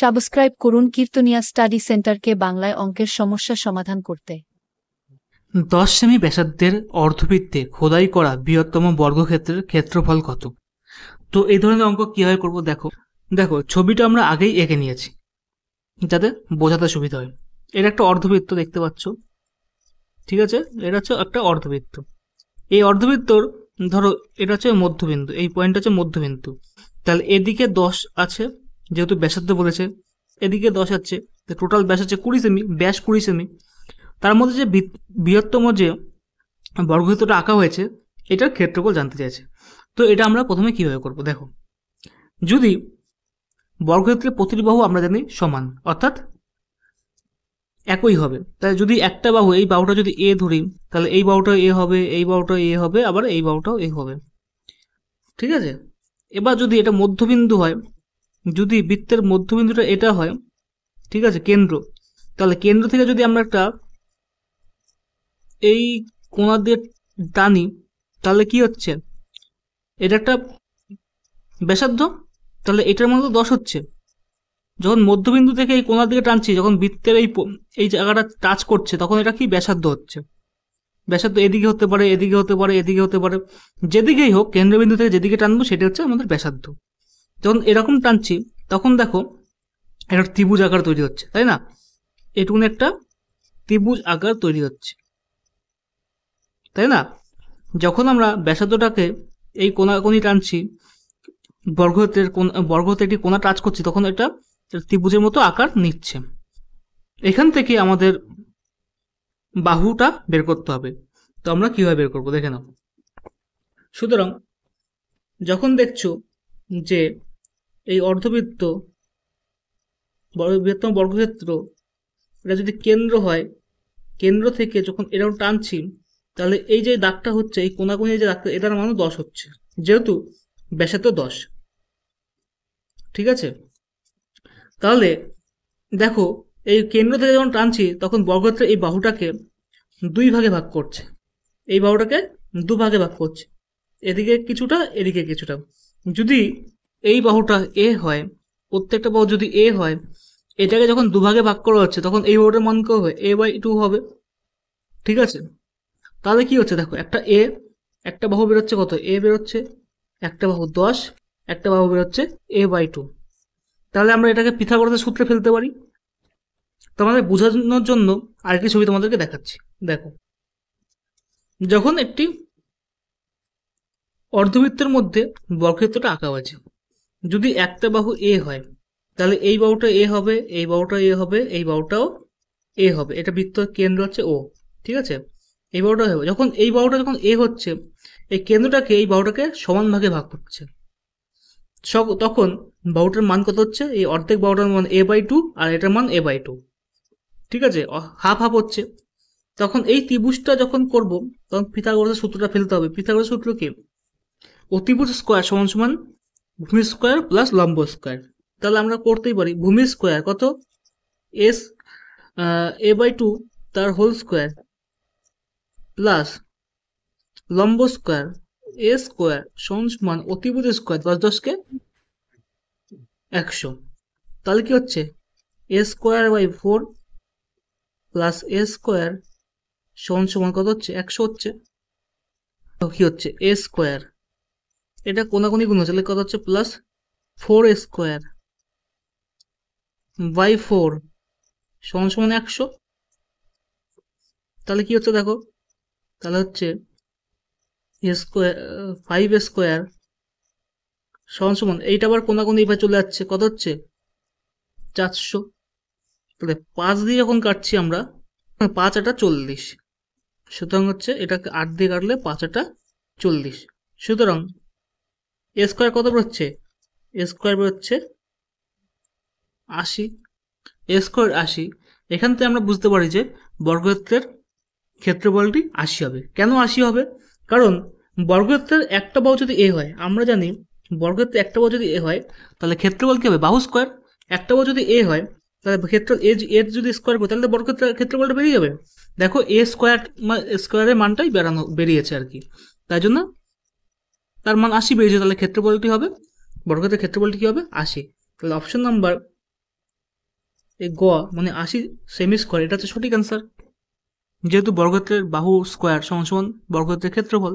Subscribe করুন কীর্তনিয়া study সেন্টারকে বাংলায় অঙ্কের সমস্যা সমাধান করতে। 10 সেমি ব্যাসার্ধের অর্ধবৃত্তে খোদাই করা বৃহত্তম বর্গক্ষেত্রের ক্ষেত্রফল কত? তো এই ধরনের অঙ্ক কিভাবে করব দেখো দেখো ছবিটা আমরা আগেই এঁকে নিয়েছি যাতে বোঝাতে সুবিধা হয়। এটা একটা অর্ধবৃত্ত দেখতে পাচ্ছ, ঠিক আছে? এটা হচ্ছে একটা অর্ধবৃত্ত। এই অর্ধবৃত্তর ধরো এটা হচ্ছে মধ্যবিন্দু, এই পয়েন্ট হচ্ছে মধ্যবিন্দু। তাহলে এদিকে 10 আছে, যেহেতু ব্যাসার্ধ বলেছে, এদিকে 10 আছে, টোটাল ব্যাস হচ্ছে 20 সেমি, ব্যাস 20 সেমি। তার মধ্যে যে বৃহত্তম যে বর্গক্ষেত্রটা আঁকা হয়েছে এটার ক্ষেত্রফল জানতে চাইছে। তো এটা আমরা প্রথমে কিভাবে করব দেখো, যদি বর্গক্ষেত্রের প্রতিটি বাহু আমরা জানি সমান, অর্থাৎ একই হবে, তাহলে যদি একটা বাহু, এই বাহুটা যদি এ ধরি, তাহলে এই বাহুটা এ হবে, এই বাহুটা এ হবে, আবার এই বাহুটাও এ হবে, ঠিক আছে? এবার যদি এটা মধ্যবিন্দু হয়, যদি বৃত্তের মধ্যবিন্দুটা এটা হয়, ঠিক আছে, কেন্দ্র, তাহলে কেন্দ্র থেকে যদি আমরা একটা এই কোণা দিয়ে টানি, তাহলে কি হচ্ছে, এটা একটা ব্যাসার্ধ, তাহলে এটার মধ্যে 10 হচ্ছে। যখন মধ্যবিন্দু থেকে এই কোণার দিকে টানছি, যখন বৃত্তের এই জায়গাটা টাচ করছে, তখন এটা কি ব্যাসার্ধ হচ্ছে। ব্যাসার্ধ এদিকে হতে পারে, এদিকে হতে পারে, এদিকে হতে পারে, যেদিকেই হোক কেন্দ্রবিন্দু থেকে যেদিকে টানবো সেটা হচ্ছে আমাদের ব্যাসার্ধ। যখন এরকম টানছি তখন দেখো একটা ত্রিভুজ আকার তৈরি হচ্ছে, তাই না? এটুকুন একটা ত্রিভুজ আকার তৈরি হচ্ছে, তাই না? যখন আমরা ব্যাসার্ধটাকে এই কোণাকোণি টানছি, বর্গক্ষেত্রের একটি কোণা টাচ করছি, তখন এটা ত্রিভুজের মতো আকার নিচ্ছে। এখান থেকে আমাদের বাহুটা বের করতে হবে। তো আমরা কিভাবে বের করবো দেখে নাও। সুতরাং যখন দেখছো যে এই অর্ধবৃত্ত বৃহত্তম বর্গক্ষেত্র, এটা যদি কেন্দ্র হয়, কেন্দ্র থেকে যখন এরকম টানছি, তাহলে এই যে দাগটা হচ্ছে, এই কোণাকুণি যে দাগটা, এটার মানও 10 হচ্ছে, যেহেতু ব্যাসার্ধ 10, ঠিক আছে? তাহলে দেখো এই কেন্দ্র থেকে যখন টানছি, তখন বর্গক্ষেত্রের এই বাহুটাকে 2 ভাগে ভাগ করছে, এই বাহুটাকে 2 ভাগে ভাগ করছে, এদিকে কিছুটা, এদিকে কিছুটা। যদি এই বাহুটা এ হয়, প্রত্যেকটা বাহু যদি এ হয়, এটাকে যখন 2 ভাগে ভাগ করা হচ্ছে, তখন এই বাহুটার মান কত হবে, a/2 হবে, ঠিক আছে? তাহলে কি হচ্ছে দেখো, একটা বাহু বেরোচ্ছে কত, এ বেরোচ্ছে, একটা বাহু 10, একটা বাহু বেরোচ্ছে a/2। তাহলে আমরা এটাকে পিথাগোরাসের সূত্রে ফেলতে পারি। তোমাদের বোঝানোর জন্য আরেকটি ছবি তোমাদেরকে দেখাচ্ছি। দেখো, যখন একটি অর্ধবৃত্তের মধ্যে বর্গক্ষেত্রটা আঁকা হয়েছে, যদি একটা বাহু এ হয়, তাহলে এই বাহুটা এ হবে, এই বাহুটা এ হবে, এই বাহুটাও এ হবে। এটা বৃত্তের কেন্দ্র হচ্ছে ও, ঠিক আছে? এই বাহুটা হবে, যখন এই বাহুটা যখন এ হচ্ছে, এই কেন্দ্রটাকে এই বাহুটাকে সমান ভাগে ভাগ করছে, তখন বাহুটার মান কত হচ্ছে, এই অর্ধেক বাহুটার মান a/2 আর এটার মান a/2, ঠিক আছে? হাফ হাফ হচ্ছে। তখন এই ত্রিভুজটা যখন করব, তখন পিথাগোরাসের সূত্রটা ফেলতে হবে। পিথাগোরাসের সূত্র কি, অতিভুজ স্কয়ার সমান সমান ভূমি স্কয়ার প্লাস লম্ব স্কয়ার। তাহলে আমরা করতেই পারি, ভূমি স্কয়ার কত, এস a/2 তার হোল স্কয়ার প্লাস লম্ব স্কয়ার এ স্কয়ার সমান সমান অতিভুজ স্কয়ার 10 কে 100। তাহলে কি হচ্ছে, a square by 4 plus a square সমান সমান কত হচ্ছে, 100 হচ্ছে। তো কি হচ্ছে, a স্কয়ার, এটা কোনাকুনি গুণ হচ্ছে, কত হচ্ছে, প্লাস 4a স্কয়ার বাই 4 সমান সমান 100। তাহলে কি হচ্ছে দেখো, তাহলে হচ্ছে a স্কয়ার 5a স্কয়ার সমান সমান, এইটা আবার কোনাকুনি এবার চলে যাচ্ছে, কত হচ্ছে, 400। তাহলে 5 দিয়ে যখন কাটছি আমরা, 5 আটা 40, সুতরাং হচ্ছে এটাকে 8 দিয়ে কাটলে 5 আটা 40। সুতরাং এ স্কয়ার কত বেরোচ্ছে, এ স্কয়ার বেরোচ্ছে 80, এ স্কয়ার 80। এখান থেকে আমরা বুঝতে পারি যে বর্গক্ষেত্রের ক্ষেত্রফলটি 80 হবে। কেন 80 হবে, কারণ বর্গক্ষেত্রের একটা বাহু যদি এ হয়, আমরা জানি বর্গক্ষেত্রের একটা বাহু যদি এ হয়, তাহলে ক্ষেত্রফল কি হবে, বাহু স্কয়ার। একটা বাহু যদি এ হয়, তাহলে ক্ষেত্র এর যদি স্কয়ার করি, তাহলে বর্গক্ষেত্রের ক্ষেত্রফলটা বেরিয়ে যাবে। দেখো এ স্কয়ারের মানটাই বেরিয়েছে আর কি, তাই জন্য তার মান 80 বেরিয়েছে। তাহলে ক্ষেত্রফলটি হবে, বর্গক্ষেত্রের ক্ষেত্রফলটি কি হবে, 80। তাহলে অপশন নাম্বার এই গ মানে 80 সেমি স্কোয়ার, এটা হচ্ছে সঠিক অ্যান্সার, যেহেতু বর্গক্ষেত্রের বাহু স্কোয়ার সমান সমান বর্গক্ষেত্রের ক্ষেত্রফল।